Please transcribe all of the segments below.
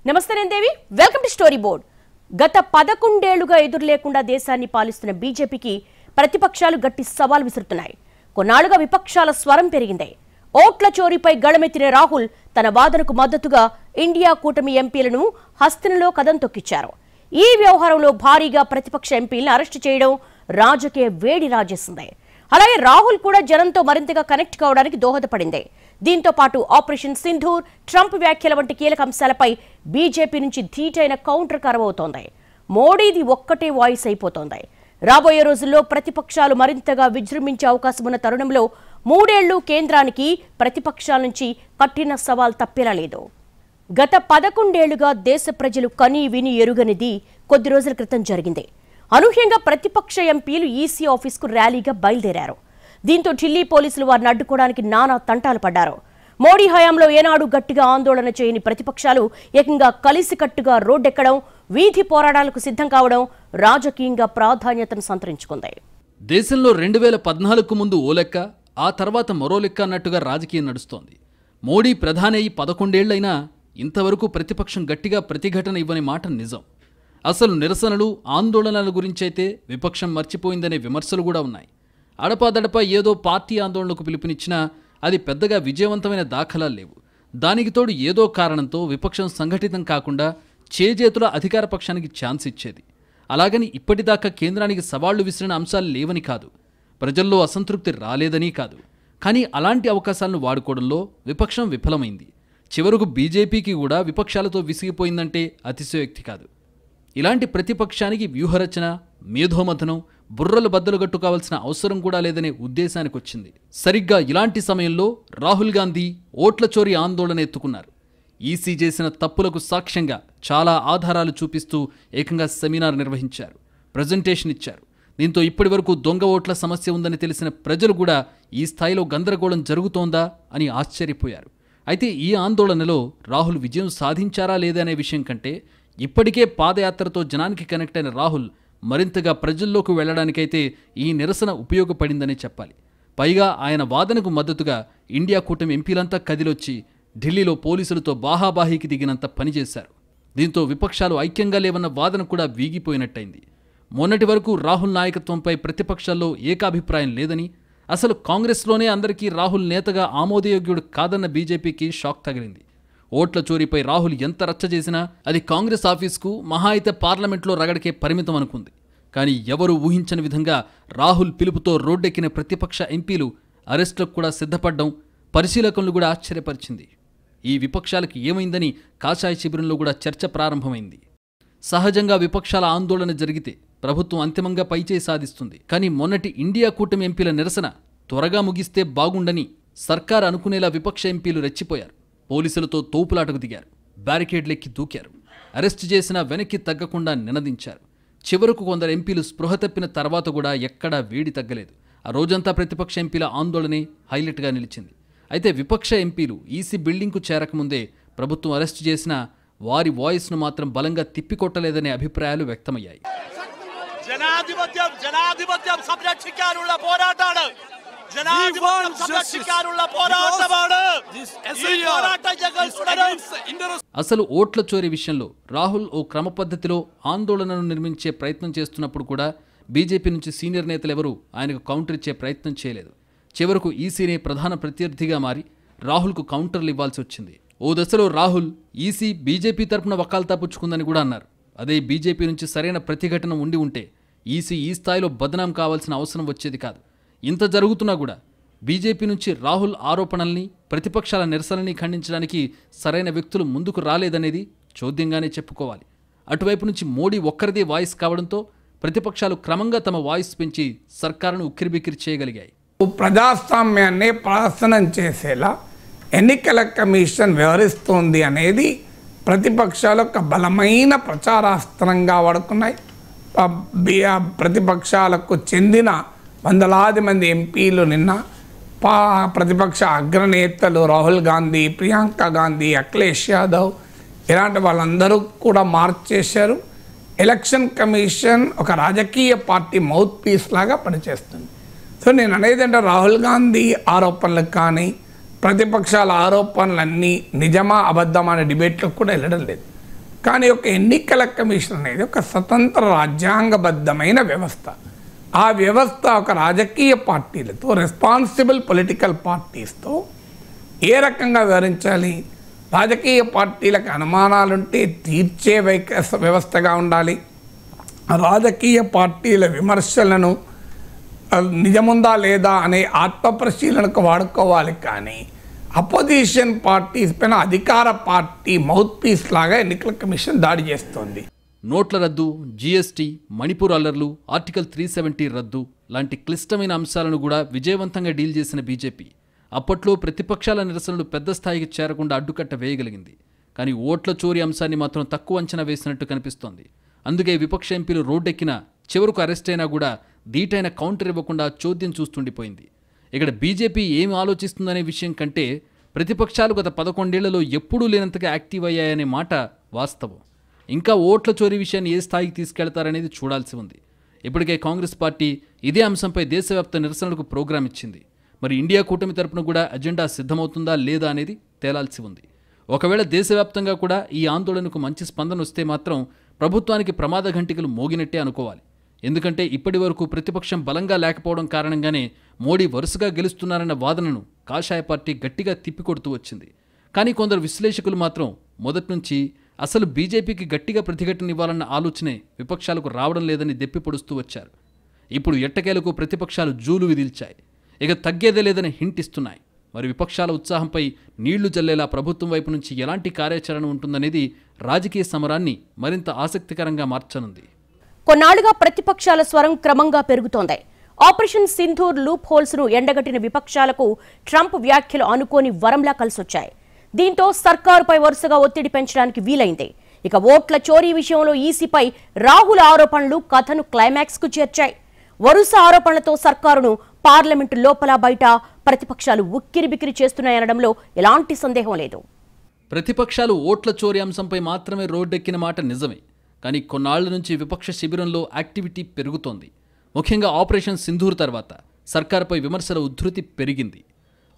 నమస్తే దేవి, welcome to story board. గత 11 ఏళ్లుగా ఎదురు లేకుండా దేశాన్ని పాలిస్తున్న బీజేపీకి ప్రతిపక్షాలు గట్టి సవాల్ విసురుతున్నాయి. కొన్నాళ్లుగా విపక్షాల స్వరం పెరిగింది. ఓట్ల చోరీపై గళమెత్తిన రాహుల్ తన వాదనకు మద్దతుగా ఇండియా కూటమి ఎంపీలను హస్తినలో కదం తొక్కించారు. ఈ వ్యవహారంలో భారీగా ప్రతిపక్ష ఎంపీలను అరెస్టు చేయడం రాజకీయ వేడి రాజేసింది. అలాగే రాహుల్ కూడా జనంతో మరింతగా కనెక్ట్ కావడానికి దోహదపడింది. దీంతో పాటు ఆపరేషన్ సింధూర్, ట్రంప్ వ్యాఖ్యల వంటి కీలక అంశాలపై బీజేపీ నుంచి ధీటైన కౌంటర్ కరవవుతోంది. మోడీది ఒక్కటే వాయిస్ అయిపోతోంది. రాబోయే రోజుల్లో ప్రతిపక్షాలు మరింతగా విజృంభించే అవకాశం ఉన్న తరుణంలో 3 ఏళ్లు కేంద్రానికి ప్రతిపక్షాల నుంచి కఠిన సవాల్ తప్పేలా లేదు. గత 11 ఏళ్లుగా దేశ ప్రజలు కనీ విని ఎరుగనిది కొద్ది రోజుల క్రితం జరిగింది. అనూహ్యంగా ప్రతిపక్ష ఎంపీలు ఈసీ ఆఫీస్కు ర్యాలీగా బయలుదేరారు. దీంతో ఢిల్లీ పోలీసులు వారిని అడ్డుకోవడానికి నానా తంటాలు పడ్డారు. మోడీ హయాంలో ఏనాడు గట్టిగా ఆందోళన చేయని ప్రతిపక్షాలు ఏకంగా కలిసికట్టుగా రోడ్డెక్కడం, వీధి పోరాటాలకు సిద్ధం కావడం రాజకీయంగా ప్రాధాన్యతను సంతరించుకుంది. దేశంలో 2014కు ముందు ఓ లెక్క, ఆ తర్వాత మరో లెక్క అన్నట్టుగా రాజకీయం నడుస్తోంది. మోడీ ప్రధాని అయి 11 ఏళ్లైనా ఇంతవరకు ప్రతిపక్షం గట్టిగా ప్రతిఘటన ఇవ్వని మాట నిజం. అసలు నిరసనలు, ఆందోళనల గురించైతే విపక్షం మర్చిపోయిందనే విమర్శలు కూడా ఉన్నాయి. అడపాదడపా ఏదో పార్టీ ఆందోళనకు పిలుపునిచ్చినా అది పెద్దగా విజయవంతమైన దాఖలాలు లేవు. దానికి తోడు ఏదో కారణంతో విపక్షం సంఘటితం కాకుండా చేజేతుల అధికార పక్షానికి ఛాన్స్ ఇచ్చేది. అలాగని ఇప్పటిదాకా కేంద్రానికి సవాళ్లు విసిరిన అంశాలు లేవని కాదు, ప్రజల్లో అసంతృప్తి రాలేదని కాదు. కానీ అలాంటి అవకాశాలను వాడుకోవడంలో విపక్షం విఫలమైంది. చివరకు బీజేపీకి కూడా విపక్షాలతో విసిగిపోయిందంటే అతిశయోక్తి కాదు. ఇలాంటి ప్రతిపక్షానికి వ్యూహరచన, మేధోమథనం, బుర్రలు బద్దలు గట్టుకోవాల్సిన అవసరం కూడా లేదనే ఉద్దేశానికి వచ్చింది. సరిగ్గా ఇలాంటి సమయంలో రాహుల్ గాంధీ ఓట్ల చోరీ ఆందోళన ఎత్తుకున్నారు. ఈసీ చేసిన తప్పులకు సాక్ష్యంగా చాలా ఆధారాలు చూపిస్తూ ఏకంగా సెమినార్ నిర్వహించారు, ప్రజెంటేషన్ ఇచ్చారు. దీంతో ఇప్పటివరకు దొంగ ఓట్ల సమస్య ఉందని తెలిసిన ప్రజలు కూడా ఈ స్థాయిలో గందరగోళం జరుగుతోందా అని ఆశ్చర్యపోయారు. అయితే ఈ ఆందోళనలో రాహుల్ విజయం సాధించారా లేదా అనే విషయం కంటే ఇప్పటికే పాదయాత్రతో జనానికి కనెక్ట్ అయిన రాహుల్ మరింతగా ప్రజల్లోకి వెళ్లడానికైతే ఈ నిరసన ఉపయోగపడిందనే చెప్పాలి. పైగా ఆయన వాదనకు మద్దతుగా ఇండియా కూటమి ఎంపీలంతా కదిలొచ్చి ఢిల్లీలో పోలీసులతో బాహాబాహీకి దిగినంత పనిచేశారు. దీంతో విపక్షాలు ఐక్యంగా లేవన్న వాదన కూడా వీగిపోయినట్టయింది. మొన్నటి వరకు రాహుల్ నాయకత్వంపై ప్రతిపక్షాల్లో ఏకాభిప్రాయం లేదని, అసలు కాంగ్రెస్లోనే అందరికీ రాహుల్ నేతగా ఆమోదయోగ్యుడు కాదన్న బీజేపీకి షాక్ తగిలింది. ఓట్ల చోరీపై రాహుల్ ఎంత రచ్చ చేసినా అది కాంగ్రెస్ ఆఫీస్కు, మహా అయితే పార్లమెంట్లో రగడకే పరిమితం అనుకుంది. కానీ ఎవరూ ఊహించని విధంగా రాహుల్ పిలుపుతో రోడ్డెక్కిన ప్రతిపక్ష ఎంపీలు అరెస్టులకు కూడా సిద్ధపడ్డం పరిశీలకులను కూడా ఆశ్చర్యపరిచింది. ఈ విపక్షాలకు ఏమైందని కాషాయ శిబిరంలో కూడా చర్చ ప్రారంభమైంది. సహజంగా విపక్షాల ఆందోళన జరిగితే ప్రభుత్వం అంతిమంగా పైచేయి సాధిస్తుంది. కానీ మొన్నటి ఇండియా కూటమి ఎంపీల నిరసన త్వరగా ముగిస్తే బాగుండని సర్కార్ అనుకునేలా విపక్ష ఎంపీలు రెచ్చిపోయారు. పోలీసులతో తోపులాటకు దిగారు, బ్యారికేడ్లెక్కి దూకారు. అరెస్టు చేసినా వెనక్కి తగ్గకుండా నినదించారు. చివరకు కొందరు ఎంపీలు స్పృహ తప్పిన తర్వాత కూడా ఎక్కడా వేడి తగ్గలేదు. ఆ రోజంతా ప్రతిపక్ష ఎంపీల ఆందోళనే హైలైట్గా నిలిచింది. అయితే విపక్ష ఎంపీలు ఈసీ బిల్డింగ్కు చేరకముందే ప్రభుత్వం అరెస్టు చేసినా వారి వాయిస్ను మాత్రం బలంగా తిప్పికొట్టలేదనే అభిప్రాయాలు వ్యక్తమయ్యాయి. అసలు ఓట్ల చోరీ విషయంలో రాహుల్ ఓ క్రమ పద్ధతిలో ఆందోళనను నిర్మించే ప్రయత్నం చేస్తున్నప్పుడు కూడా బీజేపీ నుంచి సీనియర్ నేతలెవరూ ఆయనకు కౌంటర్ ఇచ్చే ప్రయత్నం చేయలేదు. చివరకు ఈసీనే ప్రధాన ప్రత్యర్థిగా మారి రాహుల్కు కౌంటర్లు ఇవ్వాల్సి వచ్చింది. ఓ దశలో రాహుల్ ఈసీ బీజేపీ తరపున వకాల్తా పుచ్చుకుందని కూడా అన్నారు. అదే బీజేపీ నుంచి సరైన ప్రతిఘటన ఉండి ఉంటే ఈసీ ఈ స్థాయిలో బదనాం కావాల్సిన అవసరం వచ్చేది కాదు. ఇంత జరుగుతున్నా కూడా బీజేపీ నుంచి రాహుల్ ఆరోపణల్ని, ప్రతిపక్షాల నిరసనల్ని ఖండించడానికి సరైన వ్యక్తులు ముందుకు రాలేదనేది చోద్యంగానే చెప్పుకోవాలి. అటువైపు నుంచి మోడీ ఒక్కరిదే వాయిస్ కావడంతో ప్రతిపక్షాలు క్రమంగా తమ వాయిస్ పెంచి సర్కారును ఉక్కిరిబిక్కిరి చేయగలిగాయి. ప్రజాస్వామ్యాన్ని ప్రాసనం చేసేలా ఎన్నికల కమిషన్ వ్యవహరిస్తోంది అనేది ప్రతిపక్షాలు ఒక బలమైన ప్రచారాస్త్రంగా వాడుకున్నాయి. ప్రతిపక్షాలకు చెందిన వందలాది మంది ఎంపీలు నిన్న ప్రతిపక్ష అగ్రనేతలు రాహుల్ గాంధీ, ప్రియాంక గాంధీ, అఖిలేష్ యాదవ్ ఇలాంటి వాళ్ళందరూ కూడా మార్చ్ చేశారు. ఎలక్షన్ కమిషన్ ఒక రాజకీయ పార్టీ మౌత్ పీస్ లాగా పనిచేస్తుంది. సో నేను అనేది అంటే రాహుల్ గాంధీ ఆరోపణలకు కానీ ప్రతిపక్షాల ఆరోపణలన్నీ నిజమా అబద్ధమా అనే డిబేట్లకు కూడా వెళ్ళడం లేదు. కానీ ఒక ఎన్నికల కమిషన్ అనేది ఒక స్వతంత్ర రాజ్యాంగబద్ధమైన వ్యవస్థ. ఆ వ్యవస్థ ఒక రాజకీయ పార్టీలతో, రెస్పాన్సిబుల్ పొలిటికల్ పార్టీస్తో ఏ రకంగా వివరించాలి? రాజకీయ పార్టీలకు అనుమానాలుంటే తీర్చే వ్యవస్థగా ఉండాలి. రాజకీయ పార్టీల విమర్శలను నిజముందా లేదా అనే ఆత్మపరిశీలనకు వాడుకోవాలి. కానీ అపోజిషన్ పార్టీస్ పైన అధికార పార్టీ మౌత్ పీస్ లాగా ఎన్నికల కమిషన్ దాడి చేస్తోంది. నోట్ల రద్దు, జీఎస్టీ, మణిపూర్ అల్లర్లు, ఆర్టికల్ 370 రద్దు లాంటి క్లిష్టమైన అంశాలను కూడా విజయవంతంగా డీల్ చేసిన బీజేపీ అప్పట్లో ప్రతిపక్షాల నిరసనలు పెద్ద స్థాయికి చేరకుండా అడ్డుకట్ట వేయగలిగింది. కానీ ఓట్ల చోరీ అంశాన్ని మాత్రం తక్కువ అంచనా వేసినట్టు కనిపిస్తోంది. అందుకే విపక్ష ఎంపీలు రోడ్డెక్కినా, చివరకు అరెస్ట్ అయినా కూడా ధీటైన కౌంటర్ ఇవ్వకుండా చోద్యం చూస్తుండిపోయింది. ఇక్కడ బీజేపీ ఏం ఆలోచిస్తుందనే విషయం కంటే ప్రతిపక్షాలు గత 11 ఏళ్లలో ఎప్పుడూ లేనంతగా యాక్టివ్ అయ్యాయనే మాట వాస్తవం. ఇంకా ఓట్ల చోరీ విషయాన్ని ఏ స్థాయికి తీసుకెళ్తారనేది చూడాల్సి ఉంది. ఇప్పటికే కాంగ్రెస్ పార్టీ ఇదే అంశంపై దేశవ్యాప్త నిరసనలకు ప్రోగ్రాం ఇచ్చింది. మరి ఇండియా కూటమి తరపున కూడా అజెండా సిద్ధమవుతుందా లేదా అనేది తేలాల్సి ఉంది. ఒకవేళ దేశవ్యాప్తంగా కూడా ఈ ఆందోళనకు మంచి స్పందన వస్తే మాత్రం ప్రభుత్వానికి ప్రమాద ఘంటికలు మోగినట్టే అనుకోవాలి. ఎందుకంటే ఇప్పటి వరకు ప్రతిపక్షం బలంగా లేకపోవడం కారణంగానే మోడీ వరుసగా గెలుస్తున్నారన్న వాదనను కాషాయ పార్టీ గట్టిగా తిప్పికొడుతూ వచ్చింది. కానీ కొందరు విశ్లేషకులు మాత్రం మొదటి నుంచి అసలు బీజేపీకి గట్టిగా ప్రతిఘటనివ్వాలన్న ఆలోచనే విపక్షాలకు రావడం లేదని దెప్పిపొడుస్తూ వచ్చారు. ఇప్పుడు ఎట్టకేలకు ప్రతిపక్షాలు జూలు విదిల్చాయి. ఇక తగ్గేదే లేదని హింట్ ఇస్తున్నాయి. మరి విపక్షాల ఉత్సాహంపై నీళ్లు జల్లేలా ప్రభుత్వం వైపు నుంచి ఎలాంటి కార్యాచరణ ఉంటుందనేది రాజకీయ సమరాన్ని మరింత ఆసక్తికరంగా మార్చనుంది. కొన్నాళ్లుగా ప్రతిపక్షాల స్వరం క్రమంగా పెరుగుతోంది. ఆపరేషన్ సింధూర్ లూప్ హోల్స్ ను ఎండగట్టిన విపక్షాలకు ట్రంప్ వ్యాఖ్యలు అనుకోని వరంలా కలిసొచ్చాయి. దీంతో సర్కారుపై వరుసగా ఒత్తిడి పెంచడానికి వీలైంది. ఇక ఓట్ల చోరీ విషయంలో ఈసీపై రాహుల్ ఆరోపణలు కథను క్లైమాక్స్ కు చేర్చాయి. వరుస ఆరోపణలతో సర్కారును పార్లమెంటు లోపల బయట ప్రతిపక్షాలు ఉక్కిరిబిక్కిరి చేస్తున్నాయనడంలో ఎలాంటి సందేహం లేదు. ప్రతిపక్షాలు ఓట్ల చోరీ అంశంపై మాత్రమే రోడ్డెక్కిన మాట నిజమే. కానీ కొన్నాళ్ల నుంచి విపక్ష శిబిరంలో యాక్టివిటీ పెరుగుతోంది. ముఖ్యంగా ఆపరేషన్ సింధూర్ తర్వాత సర్కారుపై విమర్శల ఉధృతి పెరిగింది.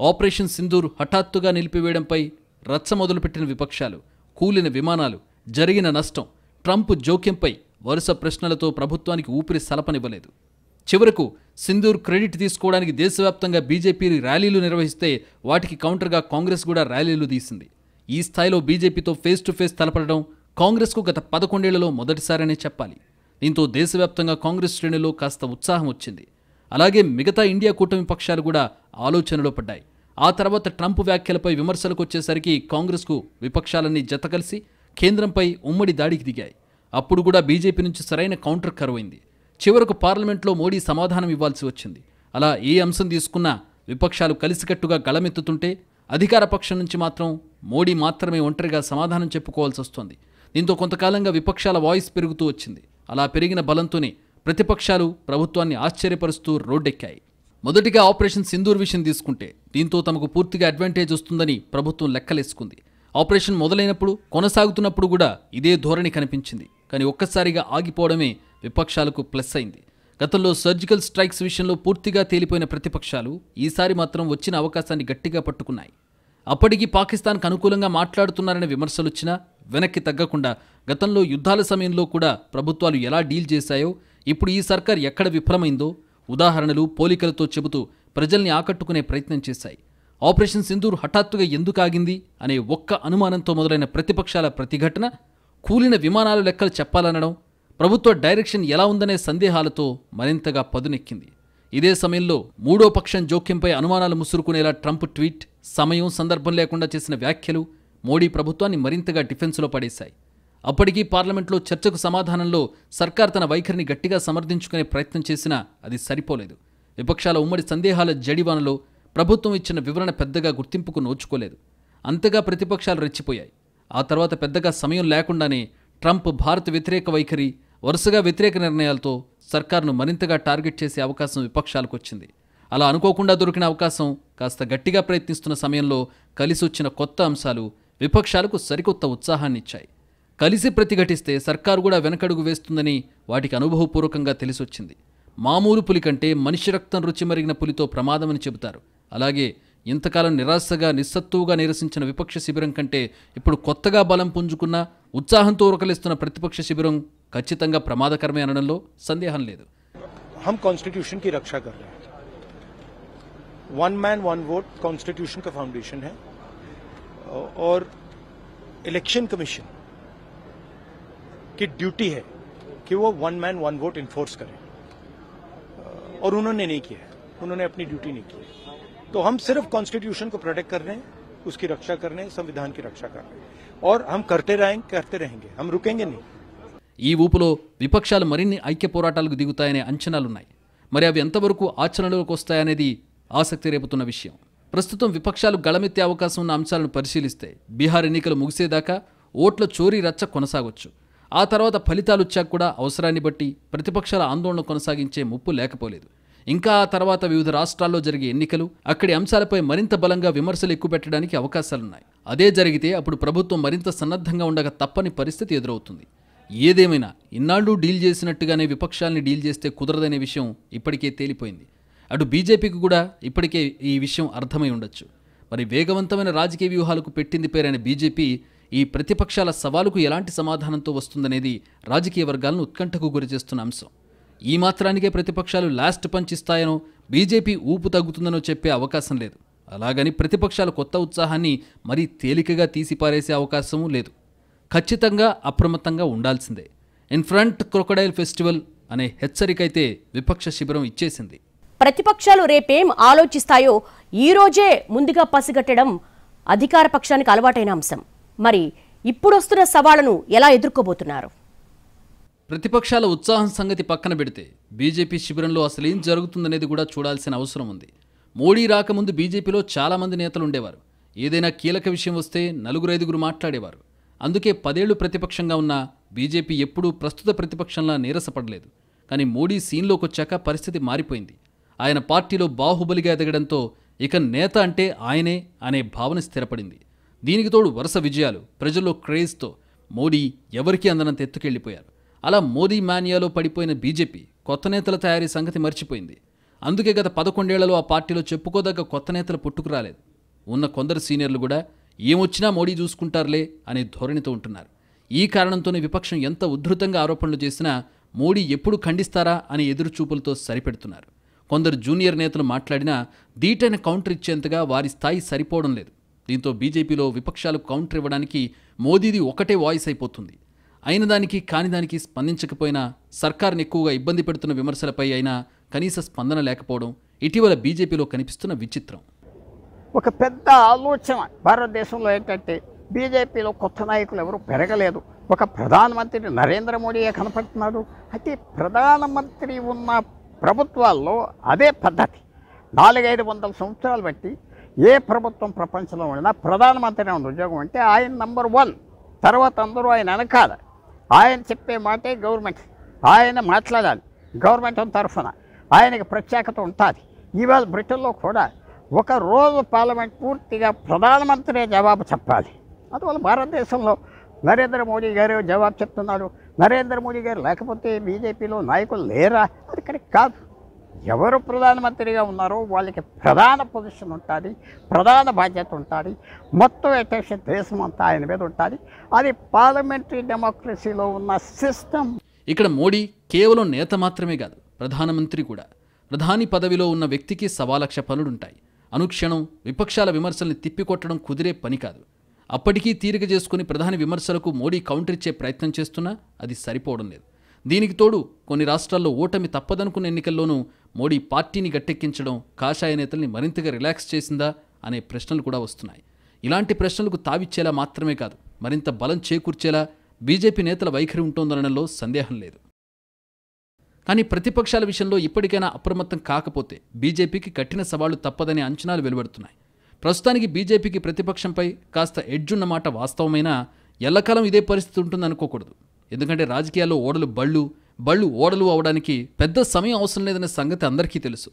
ఆపరేషన్ సింధూర్ హఠాత్తుగా నిలిపివేయడంపై రచ్చ మొదలుపెట్టిన విపక్షాలు, కూలిన విమానాలు, జరిగిన నష్టం, ట్రంప్ జోక్యంపై వరుస ప్రశ్నలతో ప్రభుత్వానికి ఊపిరి సలపనివ్వలేదు. చివరకు సింధూర్ క్రెడిట్ తీసుకోవడానికి దేశవ్యాప్తంగా బీజేపీ ర్యాలీలు నిర్వహిస్తే వాటికి కౌంటర్గా కాంగ్రెస్ కూడా ర్యాలీలు తీసింది. ఈ స్థాయిలో బీజేపీతో ఫేస్ టు ఫేస్ తలపడడం కాంగ్రెస్కు గత 11 ఏళ్లలో మొదటిసారనే చెప్పాలి. దీంతో దేశవ్యాప్తంగా కాంగ్రెస్ శ్రేణుల్లో కాస్త ఉత్సాహం వచ్చింది. అలాగే మిగతా ఇండియా కూటమి పక్షాలు కూడా ఆలోచనలో పడ్డాయి. ఆ తర్వాత ట్రంప్ వ్యాఖ్యలపై విమర్శలకు వచ్చేసరికి కాంగ్రెస్కు విపక్షాలన్నీ జతకలిసి కేంద్రంపై ఉమ్మడి దాడికి దిగాయి. అప్పుడు కూడా బీజేపీ నుంచి సరైన కౌంటర్ కరువైంది. చివరకు పార్లమెంట్లో మోడీ సమాధానం ఇవ్వాల్సి వచ్చింది. అలా ఏ అంశం తీసుకున్నా విపక్షాలు కలిసికట్టుగా గళమెత్తుతుంటే అధికార పక్షం నుంచి మాత్రం మోడీ మాత్రమే ఒంటరిగా సమాధానం చెప్పుకోవాల్సి వస్తోంది. దీంతో కొంతకాలంగా విపక్షాల వాయిస్ పెరుగుతూ వచ్చింది. అలా పెరిగిన బలంతోనే ప్రతిపక్షాలు ప్రభుత్వాన్ని ఆశ్చర్యపరుస్తూ రోడ్డెక్కాయి. మొదటిగా ఆపరేషన్ సింధూర్ విషయం తీసుకుంటే దీంతో తమకు పూర్తిగా అడ్వాంటేజ్ వస్తుందని ప్రభుత్వం లెక్కలేసుకుంది. ఆపరేషన్ మొదలైనప్పుడు, కొనసాగుతున్నప్పుడు కూడా ఇదే ధోరణి కనిపించింది. కానీ ఒక్కసారిగా ఆగిపోవడమే విపక్షాలకు ప్లస్ అయింది. గతంలో సర్జికల్ స్ట్రైక్స్ విషయంలో పూర్తిగా తేలిపోయిన ప్రతిపక్షాలు ఈసారి మాత్రం వచ్చిన అవకాశాన్ని గట్టిగా పట్టుకున్నాయి. అప్పటికి పాకిస్తాన్కు అనుకూలంగా మాట్లాడుతున్నారనే విమర్శలొచ్చినా వెనక్కి తగ్గకుండా గతంలో యుద్ధాల సమయంలో కూడా ప్రభుత్వాలు ఎలా డీల్ చేశాయో, ఇప్పుడు ఈ సర్కార్ ఎక్కడ విఫలమైందో ఉదాహరణలు, పోలికలతో చెబుతూ ప్రజల్ని ఆకట్టుకునే ప్రయత్నం చేశాయి. ఆపరేషన్ సింధూర్ హఠాత్తుగా ఎందుకు ఆగింది అనే ఒక్క అనుమానంతో మొదలైన ప్రతిపక్షాల ప్రతిఘటన, కూలిన విమానాల లెక్కలు చెప్పాలనడం, ప్రభుత్వ డైరెక్షన్ ఎలా ఉందనే సందేహాలతో మరింతగా పదునెక్కింది. ఇదే సమయంలో మూడో పక్షం జోక్యంపై అనుమానాలు ముసురుకునేలా ట్రంప్ ట్వీట్, సమయం, సందర్భం లేకుండా చేసిన వ్యాఖ్యలు మోడీ ప్రభుత్వాన్ని మరింతగా డిఫెన్స్లో పడేశాయి. అప్పటికీ పార్లమెంట్లో చర్చకు సమాధానంలో సర్కార్ తన వైఖరిని గట్టిగా సమర్థించుకునే ప్రయత్నం చేసినా అది సరిపోలేదు. విపక్షాల ఉమ్మడి సందేహాల జడివానలో ప్రభుత్వం ఇచ్చిన వివరణ పెద్దగా గుర్తింపుకు నోచుకోలేదు. అంతగా ప్రతిపక్షాలు రెచ్చిపోయాయి. ఆ తర్వాత పెద్దగా సమయం లేకుండానే ట్రంప్ భారత వ్యతిరేక వైఖరి, వరుసగా వ్యతిరేక నిర్ణయాలతో సర్కారును మరింతగా టార్గెట్ చేసే అవకాశం విపక్షాలకు వచ్చింది. అలా అనుకోకుండా దొరికిన అవకాశం కాస్త గట్టిగా ప్రయత్నిస్తున్న సమయంలో కలిసొచ్చిన కొత్త అంశాలు విపక్షాలకు సరికొత్త ఉత్సాహాన్నిచ్చాయి. కలిసి ప్రతిఘటిస్తే సర్కారు కూడా వెనకడుగు వేస్తుందని వాటికి అనుభవపూర్వకంగా తెలిసొచ్చింది. మామూలు పులి కంటే మనిషి రక్తం రుచి మరిగిన పులితో ప్రమాదమని చెబుతారు. అలాగే ఇంతకాలం నిరాశగా నిస్సత్తువుగా నిరసించిన విపక్ష శిబిరం కంటే ఇప్పుడు కొత్తగా బలం పుంజుకున్న ఉత్సాహంతో ఉరకలిస్తున్న ప్రతిపక్ష శిబిరం ఖచ్చితంగా ప్రమాదకరమే అనడంలో సందేహం లేదు. हम कॉन्स्टिट्यूशन की रक्षा कर रहे हैं. One man one vote constitution का फाउंडेशन है और इलेक्शन कमीशन की ड्यूटी है कि वो one man one vote enforce करें और उन्होंने नहीं किया है. उन्होंने अपनी ड्यूटी नहीं की है. तो हम सिर्फ कॉन्स्टिट्यूशन को प्रोटेक्ट कर रहे हैं, उसकी रक्षा कर रहे हैं, संविधान की रक्षा कर रहे हैं और हम करते रहेंगे, हम रुकेंगे नहीं. ఈ ఊపులో విపక్షాలు మరిన్ని ఐక్య పోరాటాలకు దిగుతాయనే అంచనాలున్నాయి. మరి అవి ఎంతవరకు ఆచరణలోకి వస్తాయనేది ఆసక్తి రేపుతున్న విషయం. ప్రస్తుతం విపక్షాలు గళమెత్తే అవకాశం ఉన్న అంశాలను పరిశీలిస్తే బీహార్ ఎన్నికలు ముగిసేదాకా ఓట్ల చోరీ రచ్చ కొనసాగొచ్చు. ఆ తర్వాత ఫలితాలు వచ్చాక కూడా అవసరాన్ని బట్టి ప్రతిపక్షాల ఆందోళన కొనసాగించే ముప్పు లేకపోలేదు. ఇంకా ఆ తర్వాత వివిధ రాష్ట్రాల్లో జరిగే ఎన్నికలు, అక్కడి అంశాలపై మరింత బలంగా విమర్శలు ఎక్కుపెట్టడానికి అవకాశాలున్నాయి. అదే జరిగితే అప్పుడు ప్రభుత్వం మరింత సన్నద్ధంగా ఉండక తప్పని పరిస్థితి ఎదురవుతుంది. ఏదేమైనా ఇన్నాళ్ళు డీల్ చేసినట్టుగానే విపక్షాల్ని డీల్ చేస్తే కుదరదనే విషయం ఇప్పటికే తేలిపోయింది. అటు బీజేపీకి కూడా ఇప్పటికే ఈ విషయం అర్థమై ఉండొచ్చు. మరి వేగవంతమైన రాజకీయ వ్యూహాలకు పెట్టింది పేరైన బీజేపీ ఈ ప్రతిపక్షాల సవాలుకు ఎలాంటి సమాధానంతో వస్తుందనేది రాజకీయ వర్గాలను ఉత్కంఠకు గురిచేస్తున్న అంశం. ఈ మాత్రానికే ప్రతిపక్షాలు లాస్ట్ పంచ్ ఇస్తాయనో, బీజేపీ ఊపు తగ్గుతుందనో చెప్పే అవకాశం లేదు. అలాగని ప్రతిపక్షాల కొత్త ఉత్సాహాన్ని మరీ తేలికగా తీసిపారేసే అవకాశమూ లేదు. ఖచ్చితంగా అప్రమత్తంగా ఉండాల్సిందే. ఇన్ ఫ్రంట్ క్రొకడైల్ ఫెస్టివల్ అనే హెచ్చరికైతే విపక్ష శిబిరం ఇచ్చేసింది. ప్రతిపక్షాలు రేపేం ఆలోచిస్తాయో ఈ రోజే ముందుగా పసిగట్టడం అధికార పక్షానికి అలవాటైన అంశం. మరి ఇప్పుడు వస్తున్న సవాళ్లను ఎలా ఎదుర్కోబోతున్నారు? ప్రతిపక్షాల ఉత్సాహం సంగతి పక్కన పెడితే బీజేపీ శిబిరంలో అసలేం జరుగుతుందనేది కూడా చూడాల్సిన అవసరం ఉంది. మోడీ రాకముందు బీజేపీలో చాలామంది నేతలు ఉండేవారు. ఏదైనా కీలక విషయం వస్తే 4-5 మాట్లాడేవారు. అందుకే 10 ఏళ్లు ప్రతిపక్షంగా ఉన్న బీజేపీ ఎప్పుడూ ప్రస్తుత ప్రతిపక్షంలా నీరసపడలేదు. కానీ మోడీ సీన్లోకి వచ్చాక పరిస్థితి మారిపోయింది. ఆయన పార్టీలో బాహుబలిగా ఎదగడంతో ఇక నేత అంటే ఆయనే అనే భావన స్థిరపడింది. దీనికి తోడు వరుస విజయాలు, ప్రజల్లో క్రేజ్తో మోడీ ఎవరికీ అందనంత ఎత్తుకెళ్లిపోయారు. అలా మోదీ మానియాలో పడిపోయిన బీజేపీ కొత్త నేతల తయారీ సంగతి మర్చిపోయింది. అందుకే గత 11 ఏళ్లలో ఆ పార్టీలో చెప్పుకోదగ్గ కొత్త నేతలు పుట్టుకురాలేదు. ఉన్న కొందరు సీనియర్లు కూడా ఏమొచ్చినా మోడీ చూసుకుంటారులే అనే ధోరణితో ఉంటున్నారు. ఈ కారణంతోనే విపక్షం ఎంత ఉద్ధృతంగా ఆరోపణలు చేసినా మోడీ ఎప్పుడు ఖండిస్తారా అనే ఎదురుచూపులతో సరిపెడుతున్నారు. కొందరు జూనియర్ నేతలు మాట్లాడినా దీటైన కౌంటర్ ఇచ్చేంతగా వారి స్థాయి సరిపోవడం లేదు. దీంతో బీజేపీలో విపక్షాలు కౌంటర్ ఇవ్వడానికి మోదీది ఒకటే వాయిస్ అయిపోతుంది. అయిన దానికి కాని దానికి స్పందించకపోయినా, సర్కారును ఎక్కువగా ఇబ్బంది పెడుతున్న విమర్శలపై అయినా కనీస స్పందన లేకపోవడం ఇటీవల బీజేపీలో కనిపిస్తున్న విచిత్రం. ఒక పెద్ద ఆలోచన భారతదేశంలో ఏంటంటే బీజేపీలో కొత్త నాయకులు ఎవరు పెరగలేదు. ఒక ప్రధానమంత్రి నరేంద్ర మోడీయే కనపడుతున్నాడు. అయితే ప్రధానమంత్రి ఉన్న ప్రభుత్వాల్లో అదే పద్ధతి. 400-500 సంవత్సరాలు బట్టి ఏ ప్రభుత్వం ప్రపంచంలో ఉన్నా ప్రధానమంత్రి ఉన్న ఉద్యోగం అంటే ఆయన నంబర్ 1, తర్వాత అందరూ ఆయన వెనకాల. ఆయన చెప్పే మాటే గవర్నమెంట్, ఆయన మాట్లాడాలి గవర్నమెంట్ తరఫున, ఆయనకి ప్రత్యేకత ఉంటుంది. ఇవాళ బ్రిటన్లో కూడా ఒక రోజు పార్లమెంట్ పూర్తిగా ప్రధానమంత్రి జవాబు చెప్పాలి. అందువల్ల భారతదేశంలో నరేంద్ర మోడీ గారు జవాబు చెప్తున్నాడు. నరేంద్ర మోడీ గారు లేకపోతే బీజేపీలో నాయకులు లేరా? అది కరెక్ట్ కాదు. ఎవరు ప్రధానమంత్రిగా ఉన్నారో వాళ్ళకి ప్రధాన పొజిషన్ ఉంటుంది, ప్రధాన బాధ్యత ఉంటుంది, మొత్తం అటెన్షన్ దేశం అంతా ఆయన మీద ఉంటుంది. అది పార్లమెంటరీ డెమోక్రసీలో ఉన్న సిస్టమ్. ఇక్కడ మోడీ కేవలం నేత మాత్రమే కాదు, ప్రధానమంత్రి కూడా. ప్రధాని పదవిలో ఉన్న వ్యక్తికి 1,00,000 పనులుంటాయి. అనుక్షణం విపక్షాల విమర్శల్ని తిప్పికొట్టడం కుదిరే పని కాదు. అప్పటికీ తీరిక చేసుకుని ప్రధాని విమర్శలకు మోడీ కౌంటర్ ఇచ్చే ప్రయత్నం చేస్తున్నా అది సరిపోవడం లేదు. దీనికి తోడు కొన్ని రాష్ట్రాల్లో ఓటమి తప్పదనుకున్న ఎన్నికల్లోనూ మోడీ పార్టీని గట్టెక్కించడం కాషాయ నేతల్ని మరింతగా రిలాక్స్ చేసిందా అనే ప్రశ్నలు కూడా వస్తున్నాయి. ఇలాంటి ప్రశ్నలకు తావిచ్చేలా మాత్రమే కాదు, మరింత బలం చేకూర్చేలా బీజేపీ నేతల వైఖరి ఉంటోందనడంలో సందేహం లేదు. కానీ ప్రతిపక్షాల విషయంలో ఇప్పటికైనా అప్రమత్తం కాకపోతే బీజేపీకి కఠిన సవాళ్లు తప్పదనే అంచనాలు వెలువడుతున్నాయి. ప్రస్తుతానికి బీజేపీకి ప్రతిపక్షంపై కాస్త ఎడ్జున్న మాట వాస్తవమైనా ఎల్లకాలం ఇదే పరిస్థితి ఉంటుందనుకోకూడదు. ఎందుకంటే రాజకీయాల్లో ఓడలు బళ్ళు ఓడలు అవడానికి పెద్ద సమయం అవసరం లేదనే సంగతి అందరికీ తెలుసు.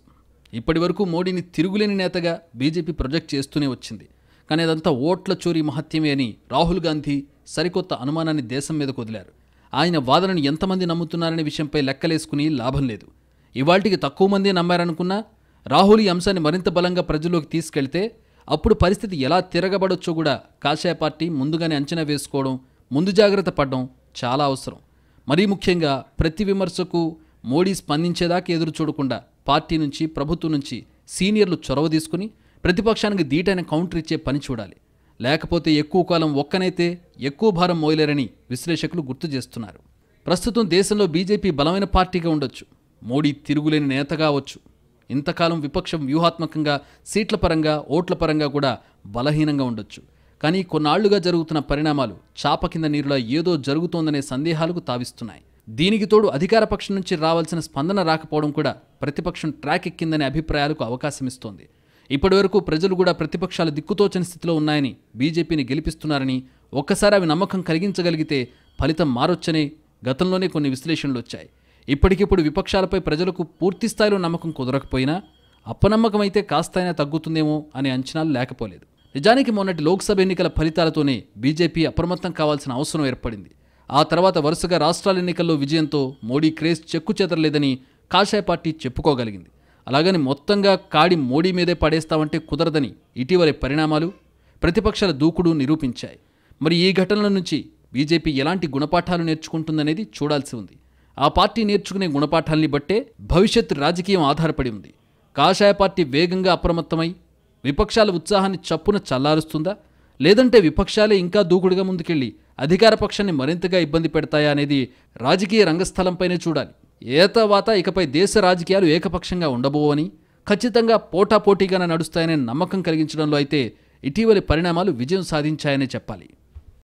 ఇప్పటి వరకు మోడీని తిరుగులేని నేతగా బీజేపీ ప్రొజెక్ట్ చేస్తూనే వచ్చింది. కానీ అదంతా ఓట్ల చోరీ మహత్యమే అని రాహుల్ గాంధీ సరికొత్త అనుమానాన్ని దేశం మీదకు వదిలారు. ఆయన వాదనను ఎంతమంది నమ్ముతున్నారనే విషయంపై లెక్కలేసుకుని లాభం లేదు. ఇవాళ్టికి తక్కువ మంది నమ్మారనుకున్నా రాహుల్ ఈ అంశాన్ని మరింత బలంగా ప్రజల్లోకి తీసుకెళ్తే అప్పుడు పరిస్థితి ఎలా తిరగబడొచ్చో కూడా కాషాయ పార్టీ ముందుగానే అంచనా వేసుకోవడం, ముందు జాగ్రత్త పడడం చాలా అవసరం. మరీ ముఖ్యంగా ప్రతి విమర్శకు మోడీ స్పందించేదాకా ఎదురు చూడకుండా పార్టీ నుంచి, ప్రభుత్వం నుంచి సీనియర్లు చొరవ తీసుకుని ప్రతిపక్షానికి ధీటైన కౌంటర్ ఇచ్చే పని చూడాలి. లేకపోతే ఎక్కువ కాలం ఒక్కనైతే ఎక్కువ భారం మోయలేరని విశ్లేషకులు గుర్తు చేస్తున్నారు. ప్రస్తుతం దేశంలో బీజేపీ బలమైన పార్టీగా ఉండొచ్చు, మోడీ తిరుగులేని నేత కావచ్చు. ఇంతకాలం విపక్షం వ్యూహాత్మకంగా, సీట్ల పరంగా, ఓట్ల పరంగా కూడా బలహీనంగా ఉండొచ్చు. కానీ కొన్నాళ్లుగా జరుగుతున్న పరిణామాలు చాప కింద నీరులా ఏదో జరుగుతోందనే సందేహాలకు తావిస్తున్నాయి. దీనికి తోడు అధికార పక్షం నుంచి రావాల్సిన స్పందన రాకపోవడం కూడా ప్రతిపక్షం ట్రాక్ ఎక్కిందనే అభిప్రాయాలకు అవకాశమిస్తోంది. ఇప్పటివరకు ప్రజలు కూడా ప్రతిపక్షాల దిక్కుతోచని స్థితిలో ఉన్నాయని, బీజేపీని గెలిపిస్తున్నారని, ఒక్కసారి అవి నమ్మకం కలిగించగలిగితే ఫలితం మారొచ్చనే గతంలోనే కొన్ని విశ్లేషణలు వచ్చాయి. ఇప్పటికిప్పుడు విపక్షాలపై ప్రజలకు పూర్తిస్థాయిలో నమ్మకం కుదరకపోయినా అప్పనమ్మకం అయితే కాస్తైనా తగ్గుతుందేమో అనే అంచనాలు లేకపోలేదు. నిజానికి మొన్నటి లోక్సభ ఎన్నికల ఫలితాలతోనే బీజేపీ అప్రమత్తం కావాల్సిన అవసరం ఏర్పడింది. ఆ తర్వాత వరుసగా రాష్ట్రాల ఎన్నికల్లో విజయంతో మోడీ క్రేజ్ చెక్కు చెదరలేదని కాషాయ పార్టీ చెప్పుకోగలిగింది. అలాగని మొత్తంగా కాడి మోడీ మీదే పడేస్తామంటే కుదరదని ఇటీవలి పరిణామాలు, ప్రతిపక్షాల దూకుడు నిరూపించాయి. మరి ఈ ఘటనల నుంచి బీజేపీ ఎలాంటి గుణపాఠాలు నేర్చుకుంటుందనేది చూడాల్సి ఉంది. ఆ పార్టీ నేర్చుకునే గుణపాఠాల్ని బట్టే భవిష్యత్ రాజకీయం ఆధారపడి ఉంది. కాషాయ పార్టీ వేగంగా అప్రమత్తమై విపక్షాల ఉత్సాహాన్ని చప్పున చల్లారుస్తుందా, లేదంటే విపక్షాలే ఇంకా దూకుడుగా ముందుకెళ్లి అధికార పక్షాన్ని మరింతగా ఇబ్బంది పెడతాయా అనేది రాజకీయ రంగస్థలంపైనే చూడాలి. ఏతవాత ఇకపై దేశ రాజకీయాలు ఏకపక్షంగా ఉండబోవని, ఖచ్చితంగా పోటాపోటీగానే నడుస్తాయనే నమ్మకం కలిగించడంలో అయితే ఇటీవలి పరిణామాలు విజయం సాధించాయనే చెప్పాలి.